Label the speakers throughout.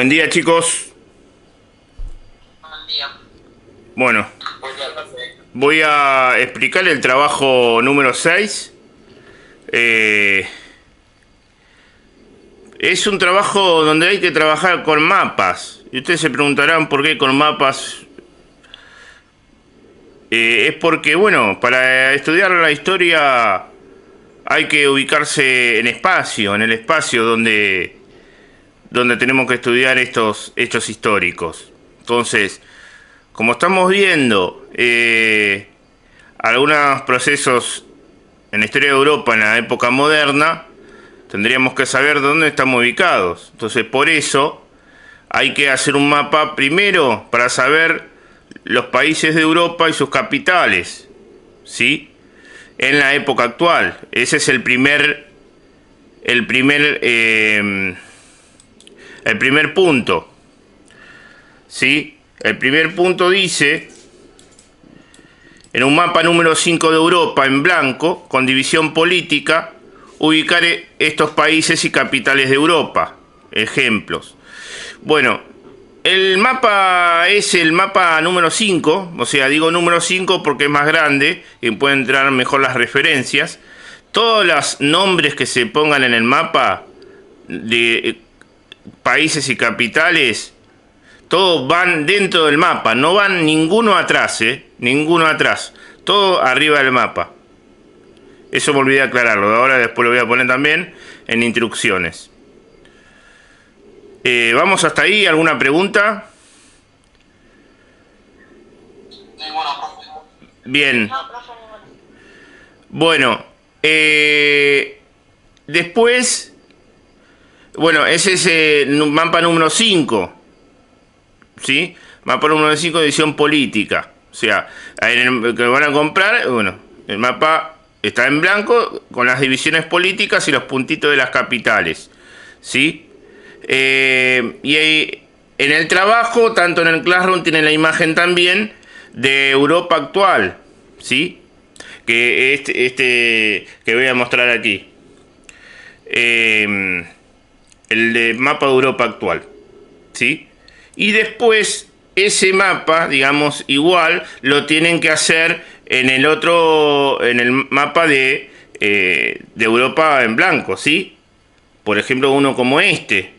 Speaker 1: Buen día, chicos.
Speaker 2: Buen día.
Speaker 1: Bueno, voy a explicar el trabajo número 6. Es un trabajo donde hay que trabajar con mapas. Y ustedes se preguntarán por qué con mapas. Es porque, bueno, para estudiar la historia hay que ubicarse en el espacio donde tenemos que estudiar estos hechos históricos. Entonces, como estamos viendo algunos procesos en la historia de Europa en la época moderna, tendríamos que saber dónde estamos ubicados. Entonces, por eso hay que hacer un mapa primero para saber los países de Europa y sus capitales, ¿sí? En la época actual. Ese es el primer punto, ¿sí? El primer punto dice: en un mapa número 5 de Europa en blanco, con división política, ubicar estos países y capitales de Europa. Ejemplos. Bueno, el mapa es el mapa número 5, o sea, digo número 5 porque es más grande y pueden entrar mejor las referencias. Todos los nombres que se pongan en el mapa de países y capitales, todos van dentro del mapa, no van ninguno atrás, ninguno atrás, todo arriba del mapa. Eso me olvidé aclararlo, ahora después lo voy a poner también en instrucciones. ¿Vamos hasta ahí? ¿Alguna pregunta?
Speaker 2: Ninguna, profe.
Speaker 1: Bien.
Speaker 3: No, profe, ninguna.
Speaker 1: Bueno, después, bueno, ese es el mapa número 5, ¿sí? Mapa número 5 de edición política. O sea, en el que van a comprar, bueno, el mapa está en blanco con las divisiones políticas y los puntitos de las capitales, ¿sí? Y en el trabajo, tanto en el Classroom, tienen la imagen también de Europa actual, ¿sí? Que que voy a mostrar aquí. El de mapa de Europa actual, ¿sí? Y después ese mapa, digamos, igual, lo tienen que hacer en el mapa de Europa en blanco, ¿sí? Por ejemplo, uno como este,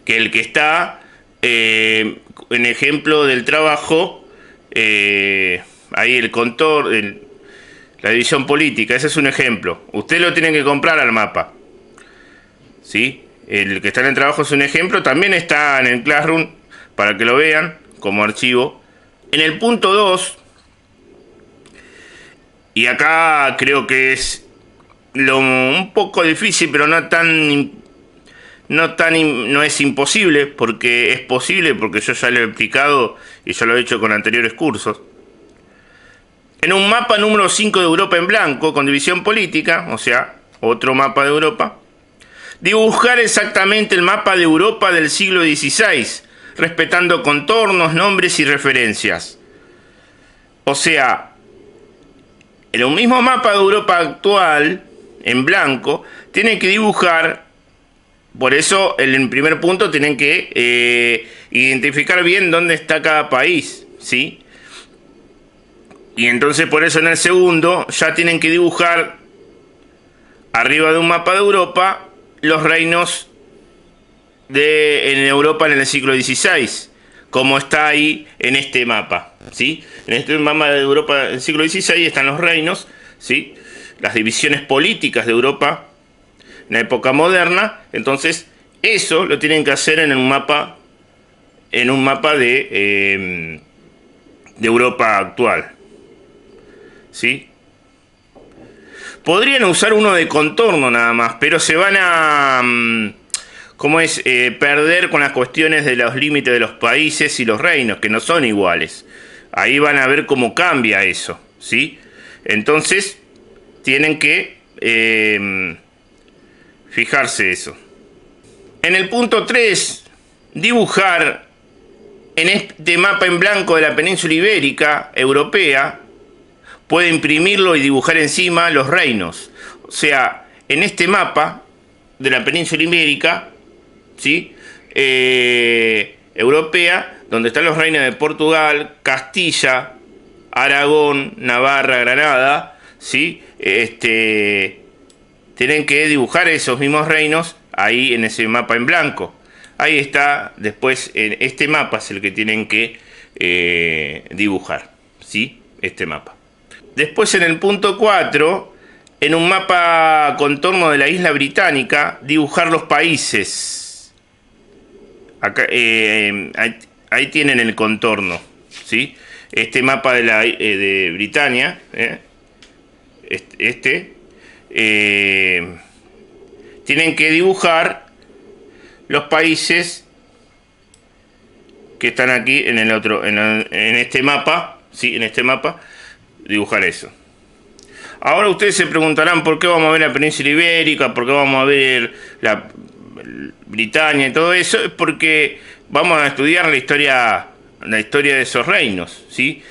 Speaker 1: que el que está en ejemplo del trabajo, ahí el contorno, la división política, ese es un ejemplo. Usted lo tiene que comprar al mapa, ¿sí? El que está en el trabajo es un ejemplo, también está en el Classroom para que lo vean como archivo. En el punto 2, y acá creo que es un poco difícil, pero no es imposible, porque es posible, porque yo ya lo he explicado y ya lo he hecho con anteriores cursos. En un mapa número 5 de Europa en blanco, con división política, o sea, otro mapa de Europa, dibujar exactamente el mapa de Europa del siglo XVI, respetando contornos, nombres y referencias. O sea, en un mismo mapa de Europa actual, en blanco, tienen que dibujar. Por eso, en el primer punto, tienen que identificar bien dónde está cada país, ¿sí? Y entonces, por eso, en el segundo, ya tienen que dibujar, arriba de un mapa de Europa, los reinos en Europa en el siglo XVI, como está ahí en este mapa, ¿sí? En este mapa de Europa del siglo XVI están los reinos, ¿sí? Las divisiones políticas de Europa en la época moderna. Entonces, eso lo tienen que hacer en un mapa de Europa actual, ¿sí? Podrían usar uno de contorno nada más, pero se van a perder con las cuestiones de los límites de los países y los reinos, que no son iguales. Ahí van a ver cómo cambia eso, ¿sí? Entonces, tienen que fijarse eso. En el punto 3, dibujar en este mapa en blanco de la península ibérica europea. Puede imprimirlo y dibujar encima los reinos. O sea, en este mapa de la península ibérica, ¿sí? europea, donde están los reinos de Portugal, Castilla, Aragón, Navarra, Granada, ¿sí? Tienen que dibujar esos mismos reinos ahí en ese mapa en blanco. Ahí está, después, este mapa es el que tienen que dibujar, ¿sí? Este mapa. Después en el punto 4, en un mapa contorno de la isla británica, dibujar los países. Acá, ahí tienen el contorno, ¿sí? Este mapa de Britania, tienen que dibujar los países que están aquí en el otro, en este mapa, ¿sí? En este mapa, dibujar eso. Ahora ustedes se preguntarán por qué vamos a ver la península ibérica, por qué vamos a ver la Britania y todo eso. Es porque vamos a estudiar la historia de esos reinos, ¿sí?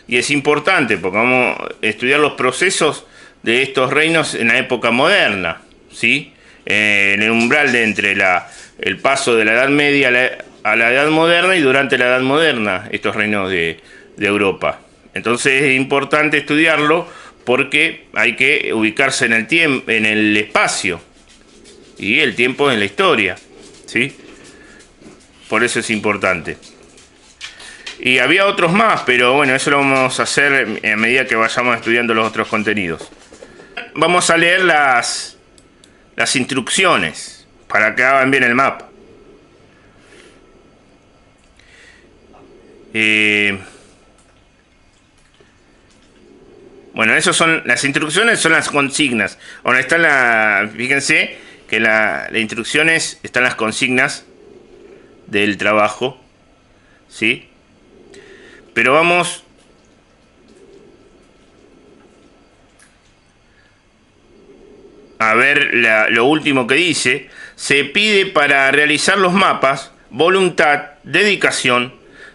Speaker 1: Y es importante porque vamos a estudiar los procesos de estos reinos en la época moderna, ¿sí? En el umbral de entre el paso de la Edad Media a la Edad Moderna y durante la Edad Moderna, estos reinos de Europa. Entonces es importante estudiarlo porque hay que ubicarse en el tiempo, en el espacio, y el tiempo en la historia, ¿sí? Por eso es importante. Y había otros más, pero bueno, eso lo vamos a hacer a medida que vayamos estudiando los otros contenidos. Vamos a leer las instrucciones para que hagan bien el mapa. Bueno, esas son las instrucciones, son las consignas. Ahora están fíjense que las instrucciones están las consignas del trabajo, ¿sí? Pero vamos a ver lo último que dice. Se pide para realizar los mapas voluntad, dedicación,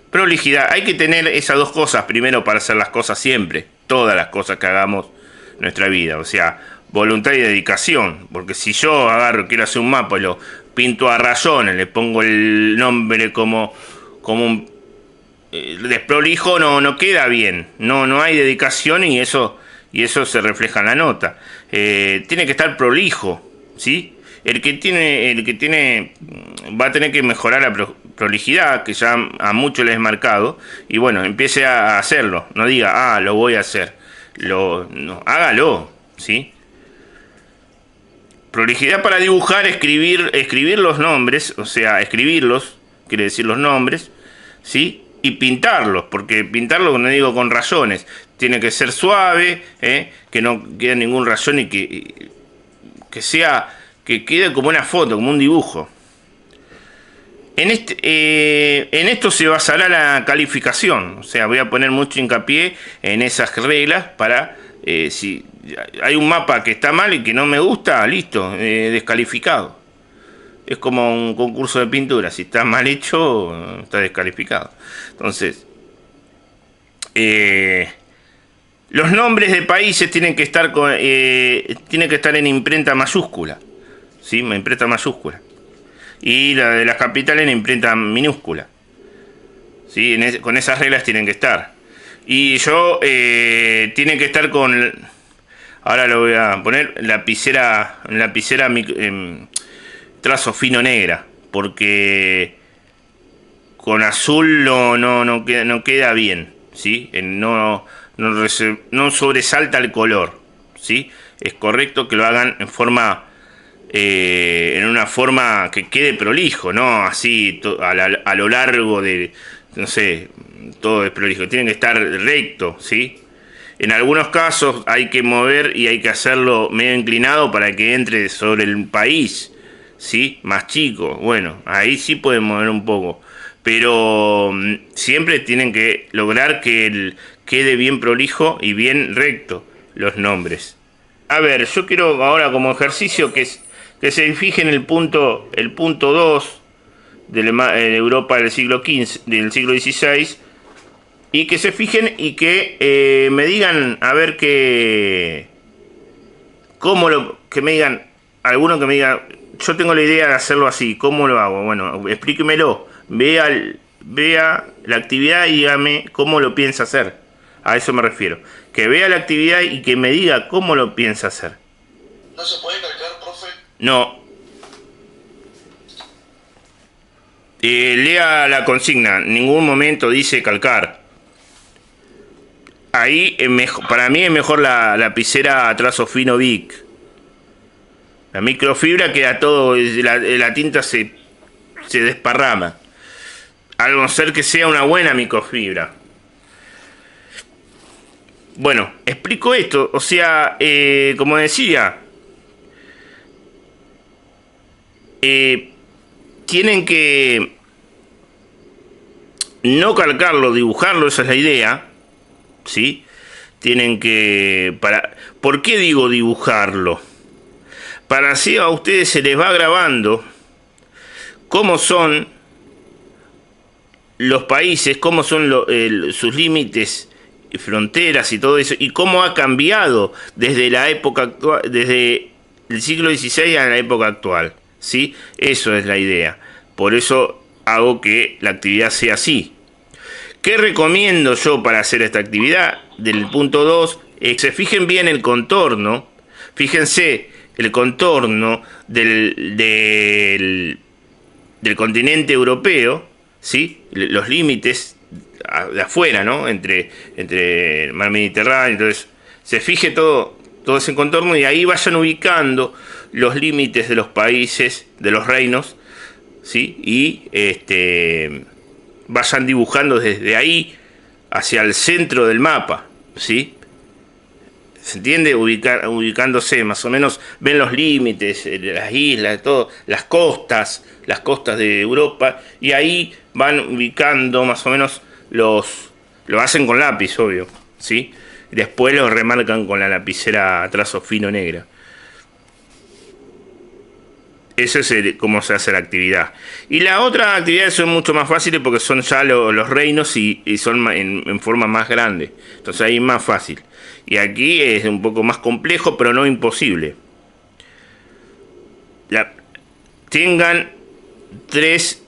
Speaker 1: prolijidad. Hay que tener esas dos cosas primero para hacer las cosas siempre. Todas las cosas que hagamos en nuestra vida. O sea, voluntad y dedicación. Porque si yo quiero hacer un mapa y lo pinto a rayones, le pongo el nombre como un desprolijo, no queda bien. No hay dedicación y eso se refleja en la nota. Tiene que estar prolijo, ¿sí? El que tiene va a tener que mejorar la prolijidad, que ya a muchos les he marcado, y bueno, empiece a hacerlo. No diga, lo voy a hacer. No, hágalo, ¿sí? Prolijidad para dibujar, escribir los nombres, o sea, escribirlos, quiere decir los nombres, ¿sí? Y pintarlos, porque pintarlos, no digo con rayones, tiene que ser suave, que no quede ningún rayón y que quede como una foto, como un dibujo. En esto se basará la calificación, o sea, voy a poner mucho hincapié en esas reglas para, si hay un mapa que está mal y que no me gusta, listo, descalificado. Es como un concurso de pintura, si está mal hecho, está descalificado. Entonces, los nombres de países tienen que estar en imprenta mayúscula, ¿sí? Imprenta mayúscula. Y la de las capitales en imprenta minúscula, ¿sí? Con esas reglas tienen que estar. Y tiene que estar con, ahora lo voy a poner, lapicera trazo fino negra, porque con azul no queda bien, ¿sí? No sobresalta el color, ¿sí? Es correcto que lo hagan en una forma que quede prolijo, no así a lo largo de, no sé, todo es prolijo, tienen que estar recto, ¿sí? En algunos casos hay que mover y hay que hacerlo medio inclinado para que entre sobre el país, ¿sí? Más chico, bueno, ahí sí pueden mover un poco, pero siempre tienen que lograr que quede bien prolijo y bien recto los nombres. A ver, yo quiero ahora como ejercicio que se fijen el punto 2 de Europa del siglo XVI, y que se fijen y que me digan, a ver que me digan, alguno que me diga, yo tengo la idea de hacerlo así. ¿Cómo lo hago? Bueno, explíquemelo. Vea la actividad y dígame cómo lo piensa hacer. A eso me refiero. Que vea la actividad y que me diga cómo lo piensa hacer.
Speaker 2: ¿No se puede calcar, profe?
Speaker 1: No. Lea la consigna. En ningún momento dice calcar. Ahí es mejor, para mí es mejor la lapicera a trazo fino Bic. La microfibra queda todo, la tinta se desparrama. A no ser que sea una buena microfibra. Bueno, explico esto. O sea, como decía, tienen que no calcarlo, dibujarlo, esa es la idea. ¿Sí? Tienen que... ¿Por qué digo dibujarlo? Para así a ustedes se les va grabando cómo son los países, cómo son sus límites, fronteras y todo eso, y cómo ha cambiado desde la época actual, desde el siglo XVI a la época actual. ¿Sí? Eso es la idea. Por eso hago que la actividad sea así. ¿Qué recomiendo yo para hacer esta actividad? Del punto 2, se fijen bien el contorno. Fíjense el contorno del continente europeo, ¿sí? Los límites de afuera, ¿no? Entre el mar Mediterráneo. Entonces, se fije todo ese contorno y ahí vayan ubicando los límites de los países, de los reinos, ¿sí? Y vayan dibujando desde ahí hacia el centro del mapa, ¿sí? ¿Se entiende? Ubicándose, más o menos, ven los límites, las islas, todo, las costas de Europa, y ahí van ubicando más o menos lo hacen con lápiz, obvio, ¿sí? Después lo remarcan con la lapicera a trazo fino negra. Eso es cómo se hace la actividad. Y las otras actividades son mucho más fáciles porque son ya los reinos y son en forma más grande. Entonces ahí es más fácil. Y aquí es un poco más complejo, pero no imposible. Tengan tres,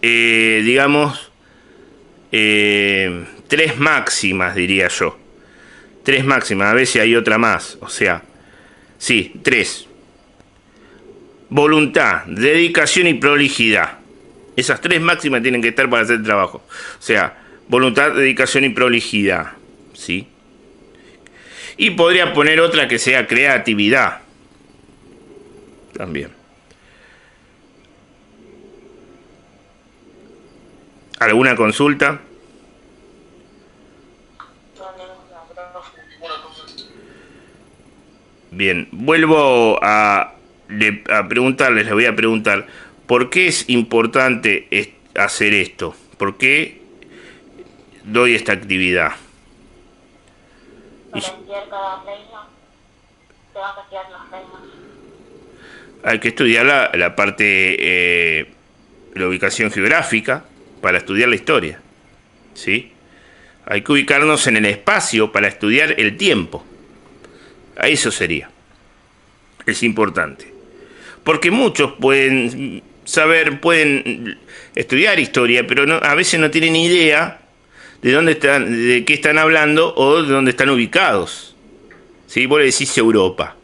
Speaker 1: tres máximas, diría yo. Tres máximas, a ver si hay otra más. O sea, sí, tres. Voluntad, dedicación y prolijidad. Esas tres máximas tienen que estar para hacer el trabajo. O sea, voluntad, dedicación y prolijidad. ¿Sí? Y podría poner otra que sea creatividad. También. ¿Alguna consulta? Bien, vuelvo a preguntarles, les voy a preguntar, ¿por qué es importante hacer esto? ¿Por qué doy esta actividad?
Speaker 3: Para estudiar cada reino, te van a estudiar los reinos.
Speaker 1: Hay que estudiar la parte, la ubicación geográfica para estudiar la historia, ¿sí? Hay que ubicarnos en el espacio para estudiar el tiempo. A eso sería. Es importante. Porque muchos pueden estudiar historia, pero a veces no tienen idea de dónde están, de qué están hablando o de dónde están ubicados. ¿Sí? Vos le decís Europa.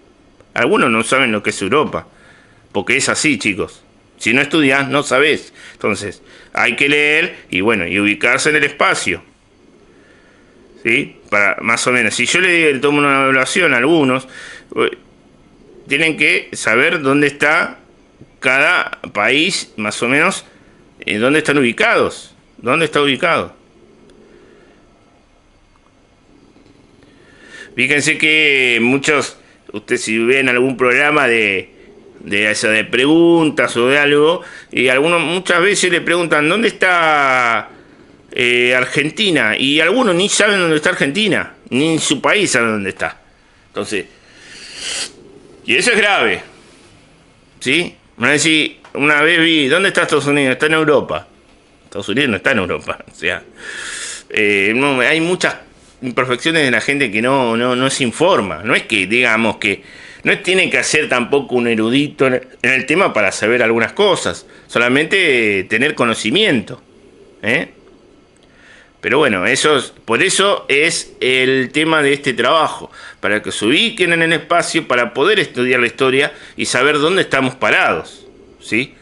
Speaker 1: Algunos no saben lo que es Europa. Porque es así, chicos. Si no estudias, no sabés. Entonces, hay que leer y ubicarse en el espacio. ¿Sí? Para, más o menos. Si yo le tomo una evaluación a algunos, tienen que saber dónde está cada país, más o menos, dónde están ubicados. ¿Dónde está ubicado? Fíjense que muchos, ustedes si ven algún programa de preguntas o de algo, y algunos muchas veces le preguntan ¿dónde está Argentina? Y algunos ni saben dónde está Argentina, ni en su país saben dónde está. Entonces, y eso es grave, ¿sí? Una vez vi, ¿dónde está Estados Unidos? Está en Europa. Estados Unidos no está en Europa. O sea, hay muchas imperfecciones de la gente que no se informa. No es que digamos que No tiene que ser tampoco un erudito en el tema para saber algunas cosas, solamente tener conocimiento, ¿eh? Pero bueno, por eso es el tema de este trabajo, para que se ubiquen en el espacio, para poder estudiar la historia y saber dónde estamos parados, ¿sí?